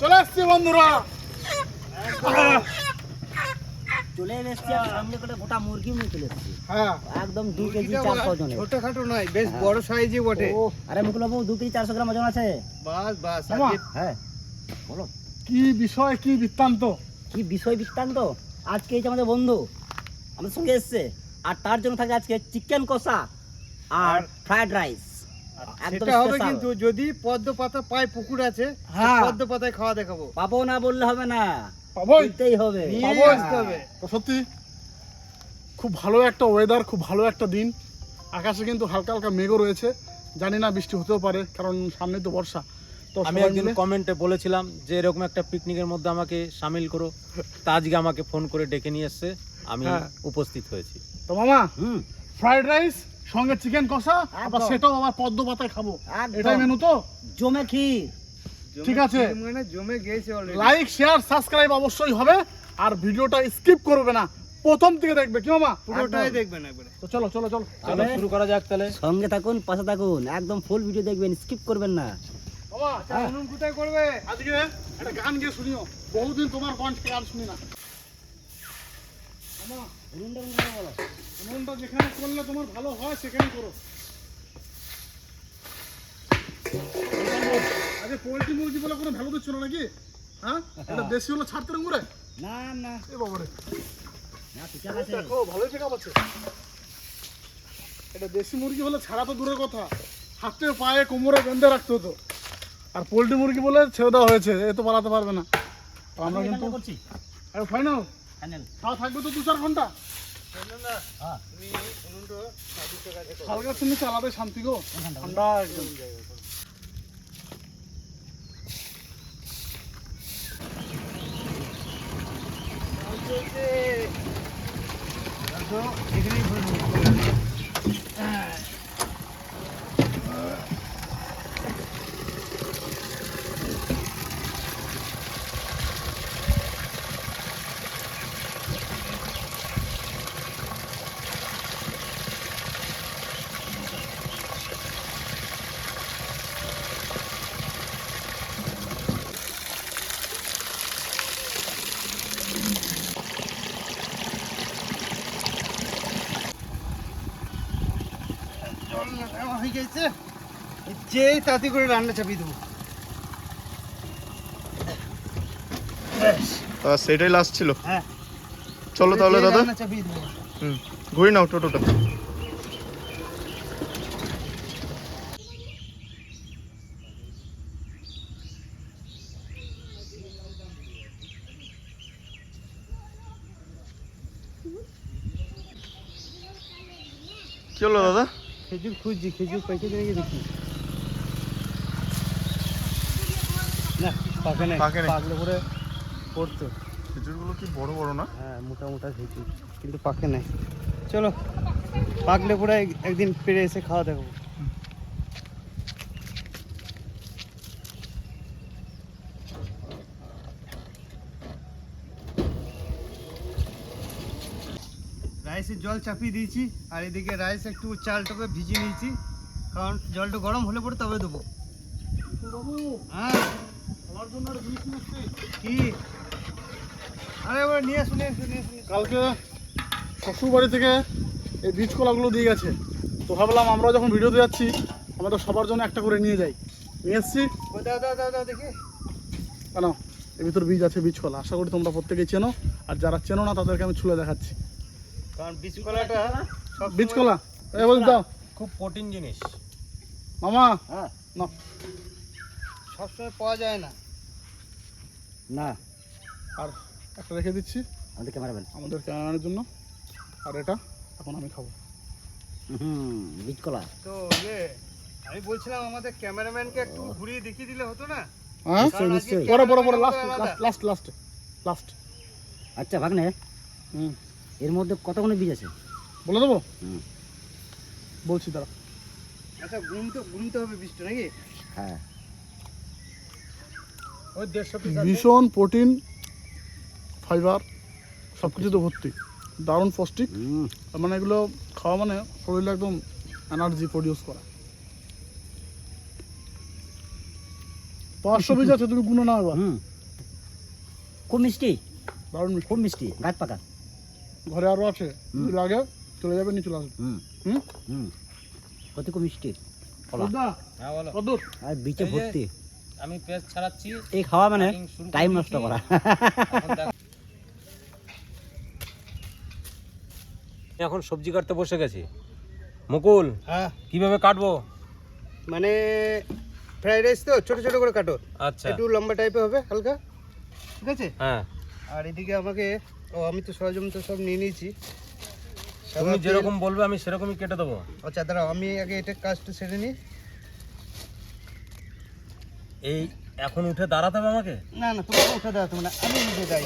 চলে আসছি বন্ধুরা, চলে এসেছি সামনে করে গোটা মুরগি নিয়ে চলে এসেছি। হ্যাঁ একদম 2 কেজি 400 ওজনের। ছোটখাটো নয়, বেশ বড় সাইজই বটে। আরে মুকুল বাবু 2 কেজি 400 গ্রাম ওজন আছে। বাস বাস। হ্যাঁ বলো কি বিষয়, কি বৃত্তান্ত? কি বিষয় বৃত্তান্ত? আজকে এই যে আমাদের বন্ধু আমাদের সঙ্গে এসেছে, আর তার জন্য থাকে আজকে চিকেন কষা আর ফ্রাইড রাইস। একদম সেটা হবে, স্পেশাল। কিন্তু যদি পদ্ম পাতা পায়, পুকুর আছে, হ্যাঁ। পদ্ম পাতায় খাওয়া দেখাবো। পাবো না বললে হবে না, পাবোই, দিতেই হবে। নিয়ে পাবোই। আসতে হবে। তো সত্যি খুব ভালো একটা ওয়েদার, খুব ভালো একটা দিন। আকাশে কিন্তু হালকা হালকা মেঘও রয়েছে, জানি না বৃষ্টি হতেও পারে, কারণ সামনে তো বর্ষা। তো আমি সবাই একদিন মিলে- কমেন্টে বলেছিলাম যে এরকম একটা পিকনিকের মধ্যে আমাকে সামিল করো, তা আজকে আমাকে ফোন করে ডেকে নিয়ে এসছে, আমি হ্যাঁ। উপস্থিত হয়েছি। তো মামা হুম, ফ্রাইড রাইস সঙ্গে চিকেন কষা, আবার একদম। সেটাও আবার পদ্ম পাতায় খাবো, একদম। এটাই মেনু তো? জমে ক্ষীর। ঠিক আছে। মানে জমে গেছে অলরেডি। লাইক শেয়ার সাবস্ক্রাইব অবশ্যই হবে, আর ভিডিওটা স্কিপ করবে না, প্রথম থেকে দেখবে, কি মামা? পুরোটাই দেখবেন একবারে। তো চলো চলো চলো। চলো শুরু করা যাক তাহলে। সঙ্গে থাকুন, পাশে থাকুন, একদম ফুল ভিডিও দেখবেন, স্কিপ করবেন না। মামা উনুন কোথায় করবে? আজকে একটা গান গিয়ে শুনিও, বহুদিন তোমার কণ্ঠ গান শুনি না। মামা উনুনটা যেখানে করলে তোমার ভালো হয় সেখানে করো। আরে পোল্ট্রি মুরগি বলে কোনো ভালো দিচ্ছ না নাকি? হ্যাঁ, এটা দেশি হলো ছাড়তে রঙুরে। না না এ বাবারে, না, ঠিক আছে। দেখো ভালোই পিক আপ আছে। এটা দেশি মুরগি হলে ছাড়া তো দূরের কথা, হাতে পায়ে কোমরে বেঁধে রাখতে হতো। আর পোল্ট্রি মুরগি বলে ছেড়ে দেওয়া হয়েছে, এ তো পালাতে পারবে না। তো আমরা কিন্তু করছি ফাইনাল ফাইনাল। খাওয়া থাকবে তো 2-4 ঘন্টা। হ্যাঁ, তুমি উনুনটা সাজিয়ে রাখো। হালকা নিচে আলাদাই শান্তি গো, ঠান্ডা একদম। এখানেই ভরে নেবো। জল নেওয়া হয়ে গেছে, যেই তাতে করে রান্না চাপিয়ে দেবো। সেটাই লাস্ট ছিল। হ্যাঁ, চলো তাহলে যেই দাদা, রান্না চাপিয়ে দেবো। ঘুরি নাও টোটোটা। কি হলো দাদা? খেজুর খুঁজছি, খেজুর পাইছে নাকি দেখি। না পাকে নাই, পাকে নাই। পাকলে পরে পড়তো। খেজুরগুলো কি বড় বড় না? হ্যাঁ, মোটা মোটা খেজুর, কিন্তু পাকে নাই। চলো, পাকলে পরে একদিন পেরে এসে খাওয়া দেখাবো। রাইসের জল চাপিয়ে দিয়েছি, আর এদিকে রাইস একটু চালটাকে ভিজিয়ে নিয়েছি, কারণ জলটা গরম হলে পরে তবে দেবো। বাবু হ্যাঁ, আমার জন্য একটা জিনিস নিয়ে এসছি। কি? আরে এবার নিয়ে আসুন, নিয়ে আসুন, নিয়ে আসুন। কালকে শ্বশুর বাড়ি থেকে এই বীজ কলাগুলো দিয়ে গেছে, তো ভাবলাম আমরা যখন ভিডিওতে যাচ্ছি আমাদের সবার জন্য একটা করে নিয়ে যাই। নিয়ে এসছি। ও দাদা দাদা দেখি। কেন, এর ভিতর বীজ আছে, বীজ কলা। আশা করি তোমরা প্রত্যেকেই চেনো, আর যারা চেনো না তাদেরকে আমি ছুলে দেখাচ্ছি। কারণ বীজ কলাটা সব বীজ কলা এই বল দাও খুব প্রোটিন জিনিস। মামা। হ্যাঁ না, সবসময় পাওয়া যায় না। না, আর একটা রেখে দিচ্ছি আমাদের ক্যামেরাম্যান। আমাদের ক্যামেরাম্যানের জন্য, আর এটা এখন আমি খাবো। বীজ কলা। তো আমি বলছিলাম আমাদের ক্যামেরাম্যানকে একটু ঘুরিয়ে দেখিয়ে দিলে হতো না? হ্যাঁ, কারণ আজকে নিশ্চয়ই। পরে পরে পরে ক্যামেরাম্যানের লাস্ট মতো আলাদা। Last last last. আচ্ছা ভাগ্নে, হুম, এর মধ্যে কতগুলো বীজ আছে? বলে দেবো, হুম, বলছি তারা। আচ্ছা, গুনতে হবে বীজটা নাকি? হ্যাঁ, ওই 150 পিস ভীষণ প্রোটিন, ফাইবার, সব কিছুতে ভর্তি, দারুণ পৌষ্টিক। হুম, মানে এগুলো খাওয়া মানে শরীরে একদম এনার্জি প্রডিউস করা। 500 বীজ আছে, তুমি গুনো না এবার। খুব মিষ্টি, দারুণ মিষ্টি। খুব মিষ্টি, গাছ পাকা। ঘরে আরো আছে, যদি লাগে চলে যাবে, নিয়ে চলে আসবে। হুম সত্যি খুব মিষ্টি কলা। বুঝলা? হ্যাঁ বলো। কদ্দূর? আর বিচে এই যে- ভর্তি। আমি পেস্ট ছাড়াচ্ছি। এই খাওয়া মানে Cutting শুরু করে টাইম দিয়েছি। নষ্ট করা। এখন দেখো। এখন সবজি কাটতে বসে গেছি। মুকুল, হ্যাঁ, কিভাবে কাটবো? মানে ফ্রাইড রাইস তো ছোট ছোট করে কাটো, আচ্ছা, একটু লম্বা টাইপের হবে হালকা, ঠিক আছে? হ্যাঁ, আর এদিকে আমাকে, আমি তো সরঞ্জাম তো সব নিয়ে নিয়েছি। সাদা তুমি তেল- যেরকম বলবে আমি সেরকমই কেটে দেবো। আচ্ছা দাঁড়াও, আমি আগে এটা কাজটা সেরে নিই। এই এখন উঠে দাঁড়াতে হবে আমাকে? না না, তোমাকে উঠে দেওয়া হবে না, আমি উঠে যাই।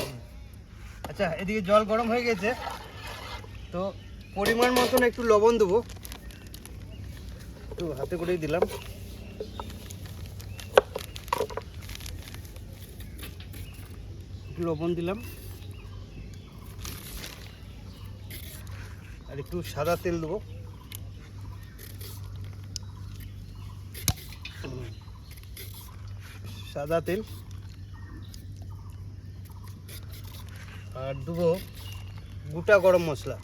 আচ্ছা, এদিকে জল গরম হয়ে গেছে, তো পরিমাণ মতন একটু লবণ দেবো, একটু হাতে করেই দিলাম। একটু লবণ দিলাম, আর একটু সাদা তেল দেবো। সাদা তেল, আর দেবো গোটা গরম মশলা।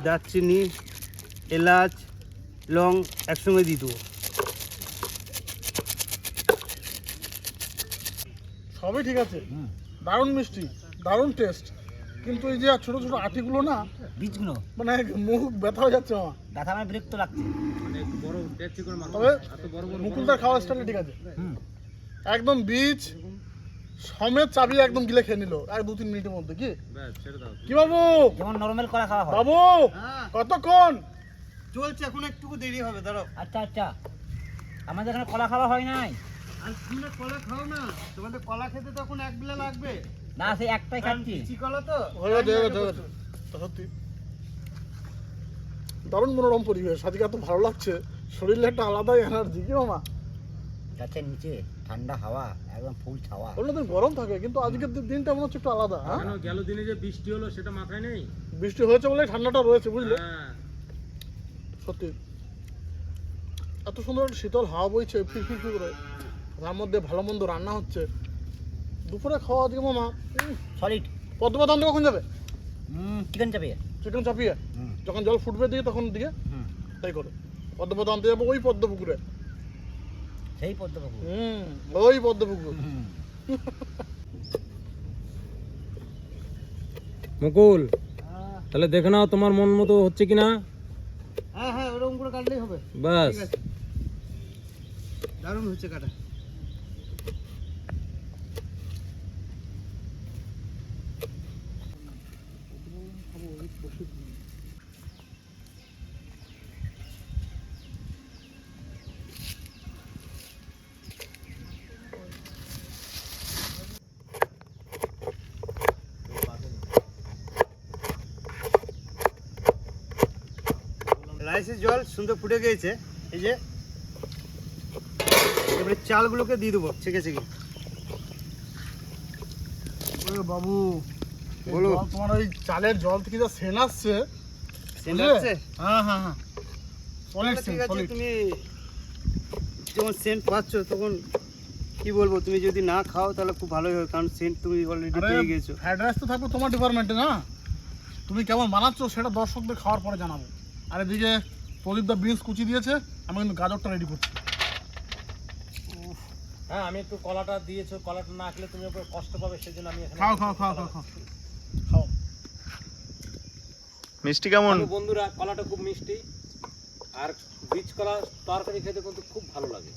দারচিনি, এলাচ, লং একসঙ্গে দিয়ে দেবো। সবই ঠিক আছে, দারুণ মিষ্টি, দারুণ টেস্ট, কিন্তু এই যে ছোট ছোট আটিগুলো না, বীজগুলো মানে মুখ ব্যথা হয়ে যাচ্ছে আমার। ব্যথা আমার বিরক্ত লাগছে। মানে একটু বড় টেস্টি করে মাখো। তবে এত বড় বড় মুকুলদার খাওয়া স্টাইলে ঠিক আছে, একদম বীজ সমেত চাবি একদম গিলে খেয়ে নিল এক 2-3 মিনিটের মধ্যে। কি ব্যাস, ছেড়ে দাও। কি বাবু, যেমন নরমাল কলা খাওয়া হয়। বাবু হ্যাঁ, কতক্ষণ? চলছে, এখন একটু দেরি হবে, দাঁড়াও। আচ্ছা আচ্ছা, আমাদের এখানে কলা খাওয়া হয় নাই। আর তোমরা কলা খাও না, তোমাদের কলা খেতে তখন এক বেলা লাগবে, না, সেই একটাই খাচ্ছি। লিচি কলা তো। হয়ে গেছে, হয়ে গেছে, হয়ে গেছে। সত্যি দারুণ মনোরম পরিবেশ, আজকে এত ভালো লাগছে, শরীরে একটা আলাদাই এনার্জি। কি মামা, গাছের নিচে ঠান্ডা হাওয়া, একদম ফুল ছাওয়া। অন্যদিন গরম থাকে, কিন্তু আজকের দিনটা মনে হচ্ছে একটু আলাদা। হ্যাঁ, কেন গেল দিনে যে বৃষ্টি হলো সেটা মাথায় নেই? বৃষ্টি হয়েছে বলে ঠান্ডাটা রয়েছে, বুঝলে? হ্যাঁ, সত্যি এত সুন্দর একটা শীতল হাওয়া বইছে ফির ফির করে, তার মধ্যে ভালো মন্দ রান্না হচ্ছে, দুপুরে খাওয়া আজকে মামা। সলিড। পদ্মপাত আনতে কখন যাবে? চিকেন চাপে। চিকেন চাপিয়ে যখন জল ফুটবে দিকে তখন দিকে তাই করো, পদ্মপাত আনতে যাবো ওই পদ্ম পুকুরে। সেই পদ্মবাবু। ওই পদ্ম পুকুর। মুকুল, তাহলে দেখে নাও তোমার মন মতো হচ্ছে কিনা। হ্যাঁ হ্যাঁ, ওরকম করে কাটলেই হবে। বাস, ঠিক আছে, দারুণ হচ্ছে কাটা। রাইসের জল সুন্দর ফুটে গিয়েছে, এই যে এবারে চালগুলোকে দিয়ে দেবো ছেঁকে ছেঁকে। ওরে বাবু, এই বলো। জল, তোমার ওই চালের জল থেকে যা সেন আসছে, সেন্ট বুঝলে? আছে? হ্যাঁ হ্যাঁ হ্যাঁ, সলিড ঠিক সেন, আছে, সলিড। তুমি যখন সেন্ট পাচ্ছ তখন কি বলবো, তুমি যদি না খাও তাহলে খুব ভালোই হয়, কারণ সেন্ট তুমি অলরেডি আরে পেয়ে গেছো। ফ্রাইড রাইস তো থাকবে তোমার ডিপার্টমেন্টে না, তুমি কেমন বানাচ্ছ সেটা দর্শকদের খাওয়ার পরে জানাবো। আর এদিকে প্রদীপ দা বিনস কুচি দিয়েছে, আমি কিন্তু গাজরটা রেডি করছি। হ্যাঁ আমি একটু কলাটা দিয়েছো, কলাটা না খেলে তুমি ওপরে কষ্ট পাবে, সেই জন্য আমি এখানে খাও খাও খাও খাও খাও খাও। মিষ্টি কেমন? দেখো বন্ধুরা, কলাটা খুব মিষ্টি, আর বীজ কলা তরকারি খেতে কিন্তু খুব ভালো লাগে।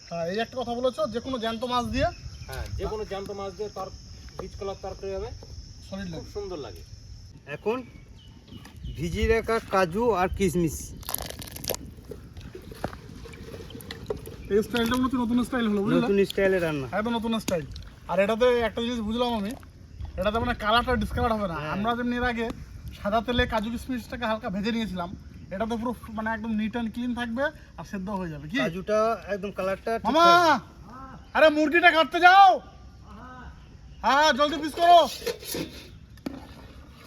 হ্যাঁ, এই একটা কথা বলেছো, যে কোনো জ্যান্ত মাছ দিয়ে হ্যাঁ, যে কোনো জ্যান্ত মাছ দিয়ে বীজ কলার তরকারি হবে, সলিড খুব লাগে। সুন্দর লাগে। এখন ভিজিয়ে রাখা কাজু আর কিশমিশ, এই স্টাইলটা মনে হচ্ছে নতুন স্টাইল হলো, বুঝলে? নতুন স্টাইলে রান্না। একদম নতুন স্টাইল। আর এটাতে একটা জিনিস বুঝলাম আমি, এটাতে মানে কালারটা ডিসকালার হবে না। আমরা যেমনি এর আগে সাদা তেলে কাজু কিশমিশটাকে হালকা ভেজে নিয়েছিলাম, এটাতে পুরো মানে একদম নিট অ্যান্ড ক্লিন থাকবে আর সেদ্ধ হয়ে যাবে কি কাজুটা একদম কালারটা মামা আরে মুরগিটা কাটতে যাও হ্যাঁ জলদি পিস করো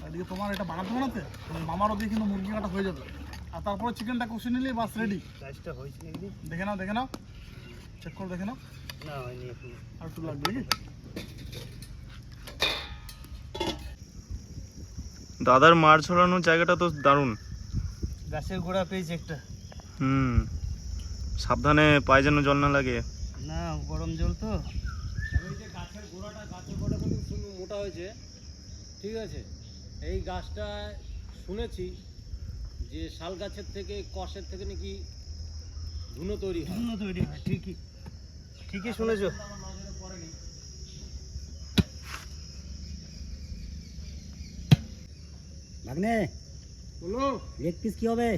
এদিকে তোমার এটা বানাতে বানাতে মামার ওদিকে কিন্তু মুরগি কাটা হয়ে যাবে আর তারপরে চিকেনটা কষে নিলেই বাস রেডি রাইসটা হয়েছে নাকি? দেখে নাও চেক করে দেখে নাও না হয়নি এখন। আর একটু লাগবে নাকি দাদার মার ছড়ানোর জায়গাটা তো দারুণ। গাছের গোড়া পেয়েছে একটা। হুম, সাবধানে পায়ে যেন জল না লাগে। না গরম জল তো। এই যে গাছের গোড়াটা কিন্তু সুন্দর মোটা হয়েছে, ঠিক আছে। এই গাছটা শুনেছি যে শাল গাছের থেকে কষের থেকে নাকি ধুনো তৈরি হয়। ধুনো তৈরি হয়, ঠিকই শুনেছো। আমার নজরে পড়েনি। ভাগ্নে বলো লেগ পিস কি হবে?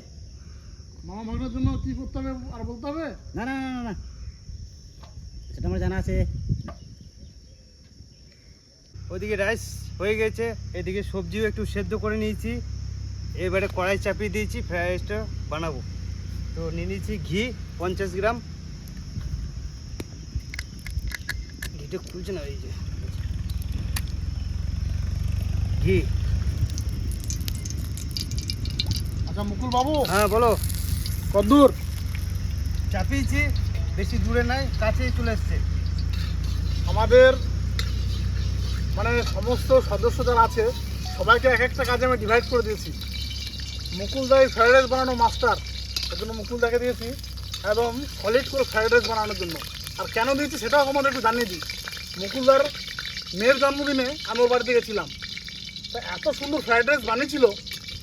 মামা ভাগনার জন্য কি করতে হবে আর বলতে হবে না না না না না, সেটা আমার জানা আছে। ওইদিকে রাইস হয়ে গেছে, এদিকে সবজিও একটু সেদ্ধ করে নিয়েছি। এবারে কড়াই চাপিয়ে দিয়েছি, ফ্রাইড রাইসটা বানাবো। তো নিয়ে নিয়েছি ঘি 50 গ্রাম। ঘিটা খুলছে না, এই যে ঘি। আচ্ছা মুকুল বাবু হ্যাঁ বলো। কদ্দূর চাপিয়েছি, বেশি দূরে নাই, কাছেই চলে এসছে। আমাদের মানে সমস্ত সদস্য যারা আছে সবাইকে এক একটা কাজে আমি ডিভাইড করে দিয়েছি। মুকুলদাই ফ্রাইড রাইস বানানো মাস্টার, এর জন্য মুকুলদাকে দিয়েছি এবং সলিড করে ফ্রাইড রাইস বানানোর জন্য। আর কেন দিয়েছি সেটাও আমাদের একটু জানিয়ে দিই। মুকুলদার মেয়ের জন্মদিনে আমি ওর বাড়িতে গেছিলাম, তা এত সুন্দর ফ্রাইড রাইস বানিয়েছিল,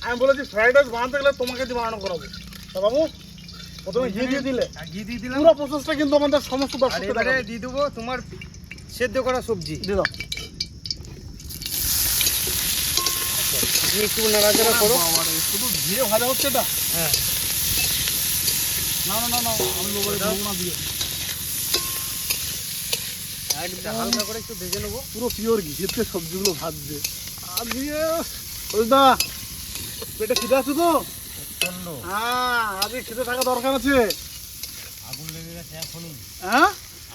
আমি বলেছি ফ্রাইড রাইস বানাতে গেলে তোমাকে দিয়ে বানানো করাবো। তা বাবু প্রথমে ঘি দিয়ে দিলে, আর ঘি দিয়ে দিলাম। পুরো প্রসেসটা কিন্তু আমাদের সমস্ত আর দর্শককে এবারে দেখাবো। দিয়ে দেবো তোমার সেদ্ধ করা সবজি। দিয়ে দাও। তুমি একটু নাড়াচাড়া করো। বাবারে, শুধু ঘিয়ে ভাজা হচ্ছে এটা? হ্যাঁ না না না না, আমি বলবো এটা না দিয়ে একদম হালকা করে একটু ভেজে নেবো। পুরো পিওর ঘিতে সবজিগুলো ভাজছে। আর দিয়ে ওইদা পেটে খিদে আছে তো? হ্যাঁ, আজকে খেতে থাকা দরকার আছে। আগুন লেগে গেছে এখনই, হ্যাঁ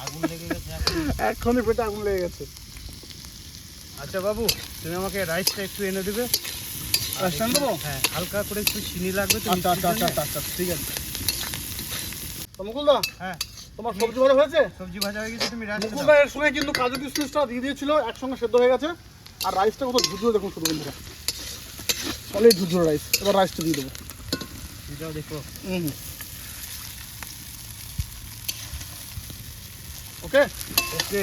আগুন লেগে গেছে এখনই। এক্ষুনি পেটে আগুন লেগে গেছে। আচ্ছা বাবু, তুমি আমাকে রাইসটা একটু এনে দেবে। রাইসটা এনে দেবো? হ্যাঁ, হালকা করে একটু চিনি লাগবে তো। আচ্ছা আচ্ছা আচ্ছা আচ্ছা ঠিক আছে। তো মুকুলদা হ্যাঁ, তোমার সবজি ভালো হয়েছে? সবজি ভাজা হয়ে গেছে, তুমি রাইসটা মুকুলদা এর সঙ্গে কিন্তু কাজু কিশমিশটা দিয়ে দিয়েছিল, একসঙ্গে সেদ্ধ হয়ে গেছে। আর রাইসটা কত ঝুরঝুরে দেখুন শুধু বন্ধুরা, সলিড ঝুরঝুরে রাইস। এবার রাইসটা দিয়ে দেবো। দাও, দেখো। হুম ওকে ওকে।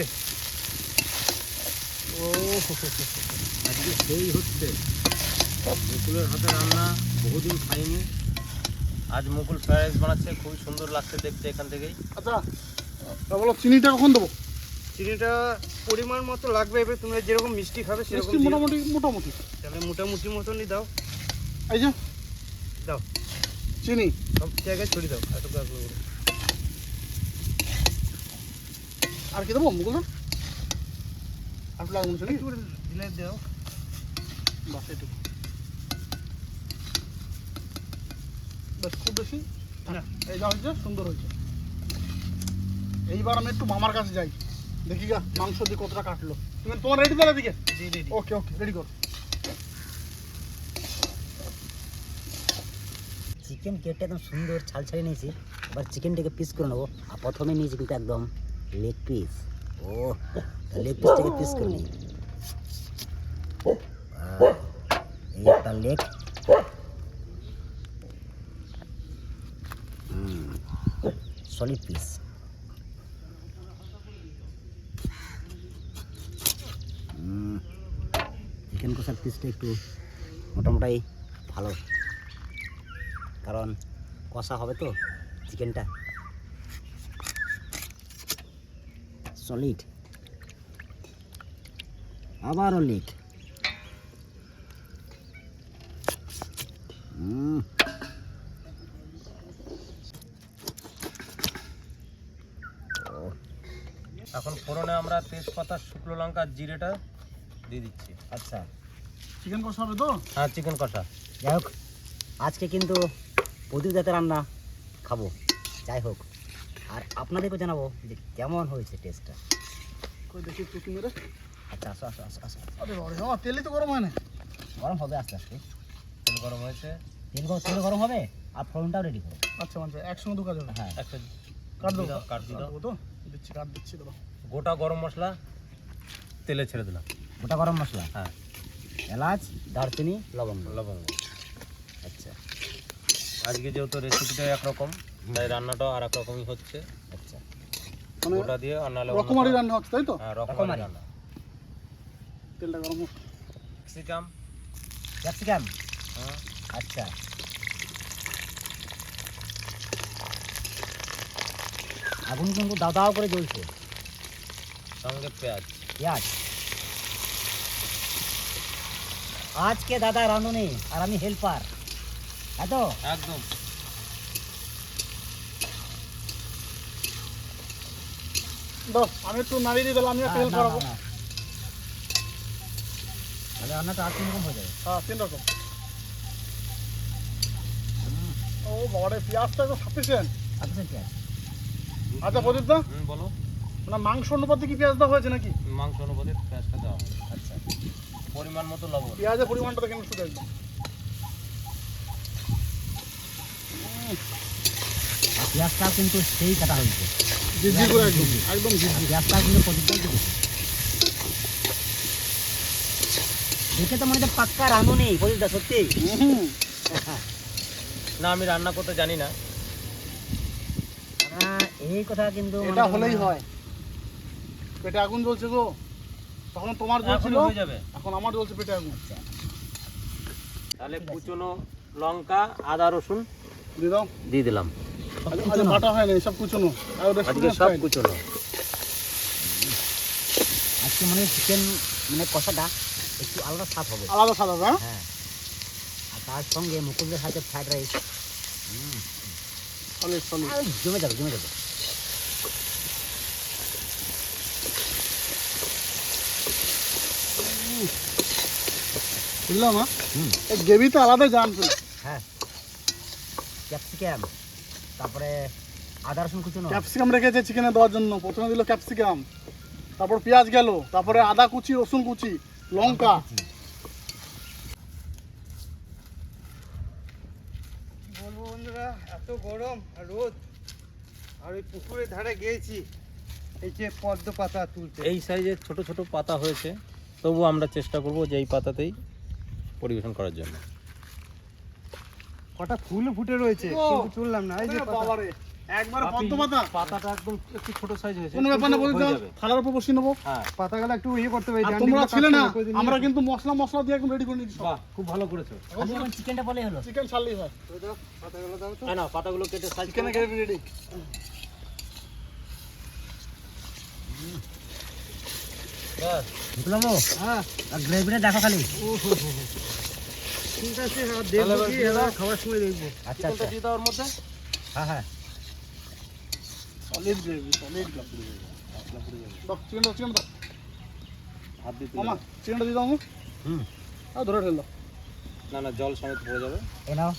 ও আজকে সেই হচ্ছে মুকুলের হাতে রান্না, বহুদিন খাইনি। আজ মুকুল ফ্রাইড রাইস বানাচ্ছে, খুবই সুন্দর লাগছে দেখতে এখান থেকেই। আচ্ছা তা বলো চিনিটা কখন দেবো? চিনিটা পরিমাণ মতো লাগবে, এবার তুমি যেরকম মিষ্টি খাবে সেরকম মিষ্টি দিও। মোটামুটি মোটামুটি তাহলে মোটামুটি মতনই দাও। এই যে দাও, চিনি সব জায়গায় ছড়িয়ে দাও এত করে। আর কি দেবো মুকুল আর একটু লাগবে চিনি? একটু দিলে দাও। বাস এটুকু, বেশ খুব বেশি না। এই যা হয়েছে সুন্দর হয়েছে। এইবার আমি একটু মামার কাছে যাই, দেখি গা মাংস দিয়ে কতটা কাটলো। তুমি তোমার রেডি তো এদিকে? জি রেডি। ওকে ওকে রেডি কর। চিকেন কেটে একদম সুন্দর ছাল ছাড়িয়ে নিয়েছি। এবার চিকেনটাকে পিস করে নেবো। আর প্রথমে নিয়েছি কিন্তু একদম লেগ পিস। ও লেগ পিসটাকে পিস করে নিই। এই একটা লেগ। Solid piece. চিকেন কষার পিসটা একটু মোটামুটি ভালো, কারণ কষা হবে তো চিকেনটা। সলিড, আবারও লেগ। এখন ফোড়নে আমরা তেজপাতা, শুকনো লঙ্কা, জিরেটা দিয়ে দিচ্ছি। আচ্ছা চিকেন কষা হবে তো? হ্যাঁ, চিকেন কষা। যাই হোক, আজকে কিন্তু প্রদীপ দাতে রান্না খাবো, যাই হোক। আর আপনাদেরকে জানাবো যে কেমন হয়েছে টেস্টটা। কই দেখি একটু মেরে। আচ্ছা আসো আসো আসো আসো। আরে বাবা, আমার তেলই তো গরম হয় না। গরম হবে আস্তে আস্তে, তেল গরম হয়েছে। তেল গরম হবে আর ফোড়নটাও রেডি করো। আচ্ছা মানে একসঙ্গে দু কাজ হবে। হ্যাঁ একটা কাট দেবো কাট দিয়ে দাও। দেবো তো, দিচ্ছি কাট দিচ্ছি দাও। গোটা গরম মশলা তেলে ছেড়ে দিলাম। গোটা গরম মশলা, হ্যাঁ, এলাচ, দারচিনি, লবঙ্গ। লবঙ্গ। আচ্ছা আজকে যেহেতু রেসিপিটা একরকম, তাই রান্নাটাও আর এক রকমই হচ্ছে। আচ্ছা। মানে গোটা দিয়ে আর নাহলে রকমারি রান্না হচ্ছে তাই তো? হ্যাঁ, রকমারি। রকমারি রান্না। তেলটা গরম হোক। ক্যাপসিকাম, ক্যাপসিকাম, হ্যাঁ, আচ্ছা। আগুন কিন্তু দাও দাও করে জ্বলছে। সঙ্গে পেঁয়াজ। পেঁয়াজ। আজকে দাদা রাঁধুনি আর আমি হেল্পার, তাই তো? একদম। দাও, আমি একটু নাড়িয়ে দিয়ে দিলাম, আমি একটা হেল্প করাবো। তাহলে রান্নাটা আর রকম হয়ে যাবে। হ্যাঁ 3 রকম। ও বাবা রে, পেঁয়াজটা একদম সাফিসিয়েন্ট। আচ্ছা পেঁয়াজ। আচ্ছা প্রদীপ দা, বলো। মানে মাংস অনুপাতে কি পেঁয়াজ দেওয়া হয়েছে নাকি? মাংস অনুপাতে পেঁয়াজটা দেওয়া হবে। আচ্ছা। পরিমাণ মতো লবণ। পেঁয়াজের পরিমাণটা দেখেন শুধু একদম। আর পেঁয়াজটাও কিন্তু সেই কাটা হয়েছে। ঝিঝি করে একদম, একদম ঝিঝি। পেঁয়াজটাও কিন্তু প্রতিটাই দিয়েছে। দেখে তো মনে হচ্ছে পাক্কা রাঁধুনি প্রদীপদা, সত্যি। হুম। না, আমি রান্না করতে জানি না। এই কথা কিন্তু এটা হলেই হয়। পেটে আগুন জ্বলছে গো, তখন তোমার জ্বলছিল, এখনই হয়ে যাবে। এখন আমার জ্বলছে পেটে আগুন। তাহলে কুচনো লঙ্কা, আদা, রসুন দিয়ে দাও। দিয়ে দিলাম। আজকে বাটা হয় না, সব কুচনো। আর ওটা আজকে সব কুচনো। আজকে মানে চিকেন মানে কষাটা একটু আলাদা স্বাদ হবে। আলাদা সাদা, হ্যাঁ হ্যাঁ। আর তার সঙ্গে মুকুলদের সাথে ফ্রাইড রাইস সলিড সলিড। জমে যাবে, জমে যাবে। বুঝলাম না, হুম। এই গ্রেভিতে আলাদা জানছে। হ্যাঁ, ক্যাপসিকাম, তারপরে আদা রসুন কুচনো। ক্যাপসিকাম রেখেছে চিকেনে দেওয়ার জন্য। প্রথমে দিল ক্যাপসিকাম, তারপর পেঁয়াজ গেল, তারপরে আদা কুচি, রসুন কুচি, লঙ্কা। বলবো বন্ধুরা, এত গরম আর রোদ, আর ওই পুকুরের ধারে গিয়েছি, এই যে পদ্ম পাতা তুলতে। এই সাইজের ছোট ছোট পাতা হয়েছে, তবু আমরা চেষ্টা করব যে এই পাতাতেই পরিবেশন করার জন্য। কটা ফুল ফুটে রয়েছে, ও, কিন্তু তুললাম না। এই যে পাতা। বাবারে, একবার পদ্ম পাতা। পাতাটা একদম একটু ছোট সাইজ হয়েছে, কোনো ব্যাপার না, বলি হয়ে দাও, যাবে। থালার উপর বসিয়ে নেবো। হ্যাঁ, পাতাগুলো একটু ইয়ে করতে হবে। আর ডান্ডিগুলো তোমরা ছিলে না, কাটতে হবে, আমরা কিন্তু মশলা মশলা দিয়ে একদম রেডি করে নিচ্ছি। বাহ, খুব ভালো করেছো। খালি এখন চিকেনটা বলেই হলো। চিকেন ছাড়লেই হয়। তো দাও, পাতাগুলো দাও তো। হ্যাঁ, না, পাতাগুলো কেটে সাইজ চিকেনে গ্রেভি রেডি। বুঝলাম। হ্যাঁ, আর গ্রেভিটা দেখো খালি। ঠিক আছে, আর দেখবো কি এবার খাওয়ার সময় দেখবো। আচ্ছা চিকেনটা আচ্ছা। দিয়ে দেওয়ার মধ্যে। হ্যাঁ হ্যাঁ। Solid gravy, solid gravy. দাও চিকেন দাও, চিকেন দাও। হাত দিয়ে মামা চিকেনটা দিয়ে দাও। হুম। আর ধরে ঠেলো। না না, জল সমেত পড়ে যাবে। এ নাও।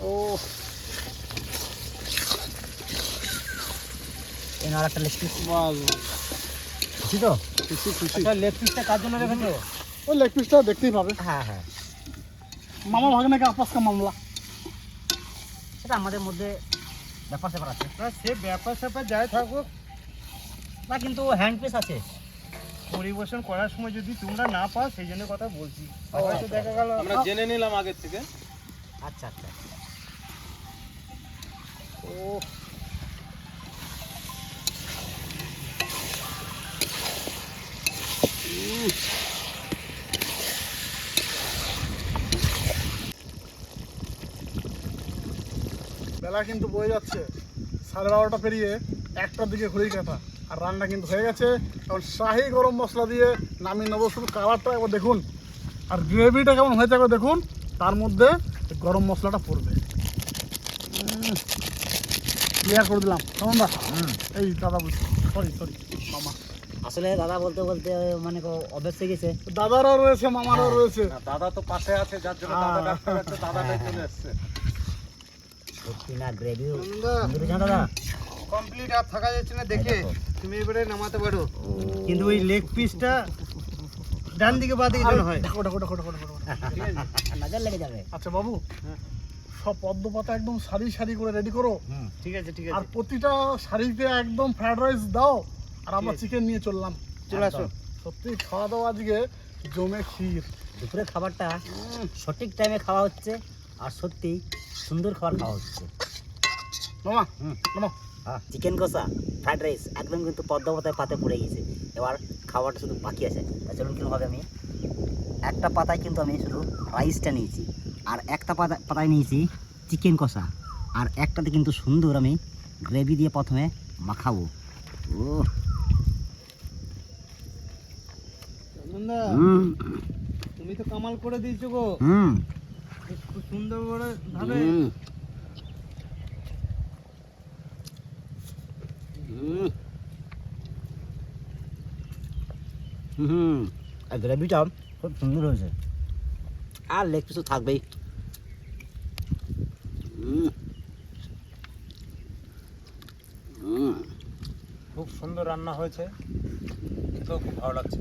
ও এ নাও একটা লেগ পিস। বাস, খুশি তো? খুশি খুশি। আচ্ছা, লেগ পিসটা কার জন্য রেখেছো? ওই লেগ পিসটা দেখতেই পাবে। হ্যাঁ হ্যাঁ, মামা ভাগনে কে আপস কা মামলা। সেটা আমাদের মধ্যে ব্যাপার স্যাপার আছে। না, সে ব্যাপার স্যাপার যাই থাকুক, না কিন্তু হ্যান্ড পিস আছে। পরিবেশন করার সময় যদি তোমরা না পাও, সেই জন্য কথা বলছি। হয়তো দেখা গেল আমরা জেনে নিলাম আগের থেকে। আচ্ছা আচ্ছা। ও বেলা কিন্তু বয়ে যাচ্ছে, 12:30 পেরিয়ে 1টার দিকে ঘড়ির কাঁটা। আর রান্না কিন্তু হয়ে গেছে। এখন শাহি গরম মশলা দিয়ে নামিয়ে নেবো। শুধু কালারটা একবার দেখুন, আর গ্রেভিটা কেমন হয়েছে একবার দেখুন। তার মধ্যে গরম মশলাটা পড়বে। ক্লিয়ার করে দিলাম কেমন দা? এই দাদা বলছি, সরি সরি মামা। আসলে দাদা বলতে বলতে মানে অভ্যেস হয়ে গেছে। দাদারও রয়েছে, মামারও রয়েছে। না, দাদা তো পাশে আছে, যার জন্য দাদা ডাকতে পারছে, দাদাটাই চলে আসছে। সত্যি না গ্রেভিও আনন্দা সুন্দর জানো দাদা। কমপ্লিট আর থাকা যাচ্ছে না দেখে, এই দেখো। তুমি এবারে নামাতে পারো। কিন্তু ওই লেগ পিসটা ডান দিকে বাঁ দিকে যেন হয়, দেখো দেখো দেখো দেখো দেখো। ঠিক আছে? নজর লেগে যাবে। আচ্ছা বাবু, হ্যাঁ। সব পদ্ম পাতা একদম সারি সারি করে রেডি করো, হুম। ঠিক আছে ঠিক আর আছে, প্রতিটা সারিতে একদম ফ্রাইড রাইস দাও, আর আমরা ঠিক আছে। চিকেন নিয়ে চললাম। চলে আসো। সত্যি খাওয়া দাওয়া আজকে জমে ক্ষীর। দুপুরের খাবারটা সঠিক টাইমে খাওয়া হচ্ছে, আর সত্যি সুন্দর খাবার খাওয়া হচ্ছে। মামা হুম। মামা, চিকেন কষা, ফ্রাইড রাইস একদম কিন্তু পদ্ম পাতায় পাতে পড়ে গেছে। এবার খাবারটা শুধু বাকি আছে। তা চলুন কীভাবে আমি একটা পাতায় কিন্তু আমি শুধু রাইসটা নিয়েছি, আর একটা পাতায় নিয়েছি চিকেন কষা, আর একটাতে কিন্তু সুন্দর আমি গ্রেভি দিয়ে প্রথমে মাখাবো। ও আনন্দা, তুমি তো কামাল করে দিয়েছো গো, হুম খুব সুন্দর করে ভাবে। হুম হুম হুম আর গ্রেভিটা খুব সুন্দর হয়েছে, আর লেগ পিসও থাকবেই। হুম হুম খুব সুন্দর রান্না হয়েছে, খেতেও খুব ভালো লাগছে।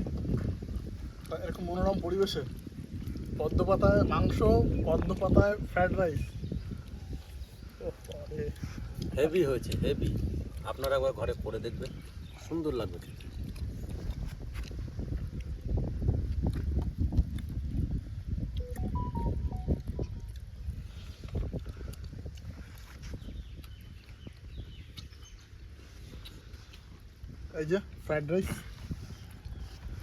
এরকম মনোরম পরিবেশে পদ্ম পাতায় মাংস, পদ্ম পাতায় ফ্রাইড রাইস, হেভি হয়েছে, হেভি। আপনারা একবার ঘরে করে দেখবেন, সুন্দর লাগবে খেতে। এই যে ফ্রাইড রাইস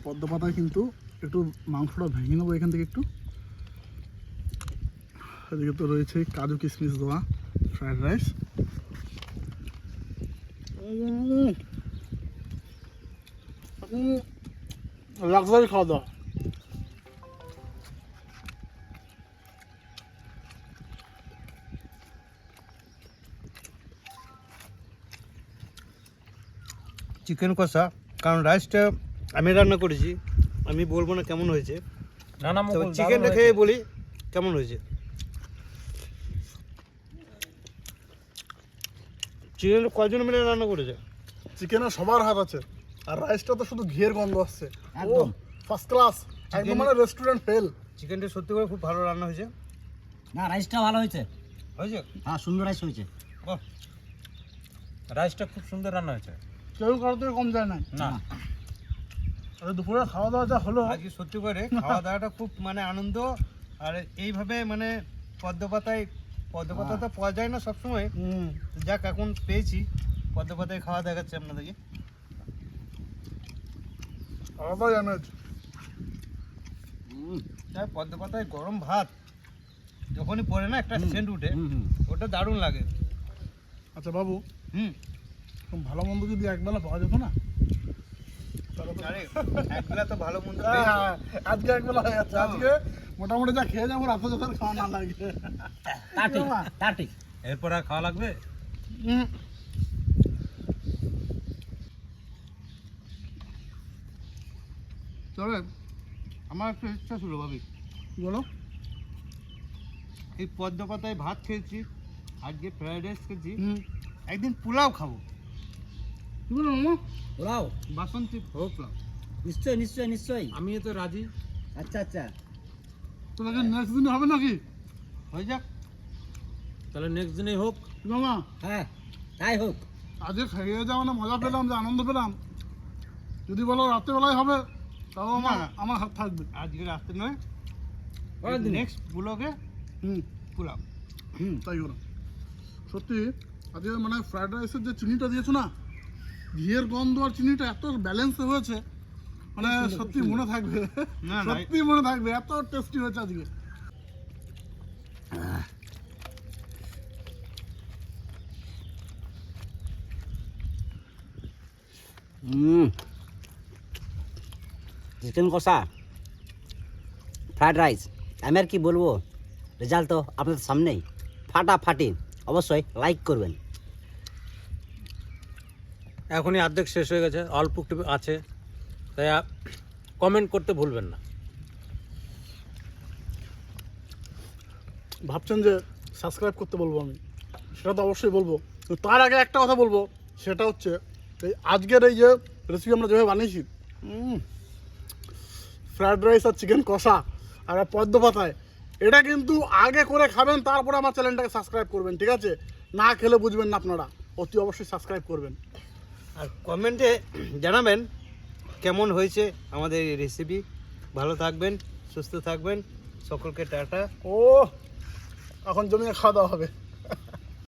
পদ্ম পাতায়, কিন্তু একটু মাংসটা ভেঙে নেবো এখান থেকে একটু। এদিকে তো রয়েছে কাজু কিশমিশ দেওয়া ফ্রাইড রাইস। লাক্সারি খাওয়া দাওয়া। চিকেন কষা, কারণ রাইসটা আমি রান্না করেছি, আমি বলবো না কেমন হয়েছে, না না, তবে চিকেনটা খেয়ে বলি কেমন হয়েছে। চিকেন কয়জন মিলে রান্না করেছে? চিকেনে সবার হাত আছে, আর রাইসটা তো শুধু ঘিয়ের গন্ধ আসছে, একদম। ফার্স্ট ক্লাস, একদম মানে রেস্টুরেন্ট ফেল। চিকেনটা সত্যি করে খুব ভালো রান্না হয়েছে। না রাইসটা ভালো হয়েছে, হয়েছে? হ্যাঁ সুন্দর রাইস হয়েছে। বাহ, রাইসটা খুব সুন্দর রান্না হয়েছে। কেউ কারো থেকে কম যায় নাই। না, আর দুপুরে খাওয়া দাওয়া যা হলো, আজকে সত্যি করে খাওয়া দাওয়াটা খুব মানে আনন্দ। আর এইভাবে মানে পদ্ম পাতায় তো পাওয়া যায় না সবসময়, যাক এখন পেয়েছি, পদ্ম পাতায় খাওয়া দেখাচ্ছে আপনাদেরকে। আলাদাই এনার্জি। তাই পদ্ম পাতায় গরম ভাত যখনই পড়ে না, একটা সেন্ট উঠে, হুম ওটা দারুণ লাগে। আচ্ছা বাবু, হুম, ভালো মন্দ যদি একবেলা পাওয়া যেত না, তাহলে তো- আরে একবেলা তো ভালো মন্দ হ্যাঁ, পেয়েছো। হ্যাঁ, আজকে একবেলা হয়ে যাচ্ছে। আজকে মোটামুটি যা খেয়ে যাবো, রাতে যখন খাওয়া না লাগে। তা ঠিক, তা ঠিক। এরপর আর খাওয়া লাগবে? হুম। তবে আমার একটা ইচ্ছা ছিল ভাবি, কি বলো? এই পদ্ম পাতায় ভাত খেয়েছি, আজকে ফ্রাইড রাইস খেয়েছি, হুম। একদিন পোলাও খাবো। কি বলো মামা? ওরাও বাসন্তী পোলাও। নিশ্চয়ই নিশ্চয়ই নিশ্চয়ই। আমিও তো রাজি। আচ্ছা আচ্ছা, তোদেরকে নেক্সট দিন হবে নাকি? হয়ে যাক। তাহলে নেক্সট দিনেই হোক। কি মামা, হ্যাঁ তাই হোক। আজকে খেয়ে যা মানে মজা পেলাম, যে আনন্দ পেলাম, যদি বলো রাত্রেবেলায় হবে, তাও আমার না। আমার হাত থাকবে। আজকে রাতে নয়, পরের দিন। নেক্সট ব্লগে হুম, পোলাও। তাই করো। সত্যি আজকে মানে ফ্রাইড রাইসের যে চিনিটা দিয়েছো না, ঘিয়ের গন্ধ আর চিনিটা এত ব্যালেন্স হয়েছে, মানে সত্যি মনে থাকবে, না, না। সত্যি মনে থাকবে, এত টেস্টি হয়েছে আজকে। চিকেন কষা, ফ্রাইড রাইস, আমি আর কি বলবো, রেজাল্ট তো আপনাদের সামনেই, ফাটাফাটি। অবশ্যই লাইক করবেন। এখনই অর্ধেক শেষ হয়ে গেছে, অল্প একটু আছে, তাই কমেন্ট করতে ভুলবেন না। ভাবছেন যে সাবস্ক্রাইব করতে বলবো আমি, সেটা তো অবশ্যই বলবো। তো তার আগে একটা কথা বলবো, সেটা হচ্ছে এই আজকের এই যে রেসিপি আমরা যেভাবে বানিয়েছি, ফ্রায়েড রাইস আর চিকেন কষা আর পদ্ম পাতায়, এটা কিন্তু আগে করে খাবেন, তারপরে আমার চ্যানেলটাকে সাবস্ক্রাইব করবেন, ঠিক আছে? না খেলে বুঝবেন না আপনারা, অতি অবশ্যই সাবস্ক্রাইব করবেন। আর কমেন্টে জানাবেন কেমন হয়েছে আমাদের এই রেসিপি। ভালো থাকবেন, সুস্থ থাকবেন, সকলকে টাটা। ও এখন জমিয়ে খাওয়া দাওয়া হবে।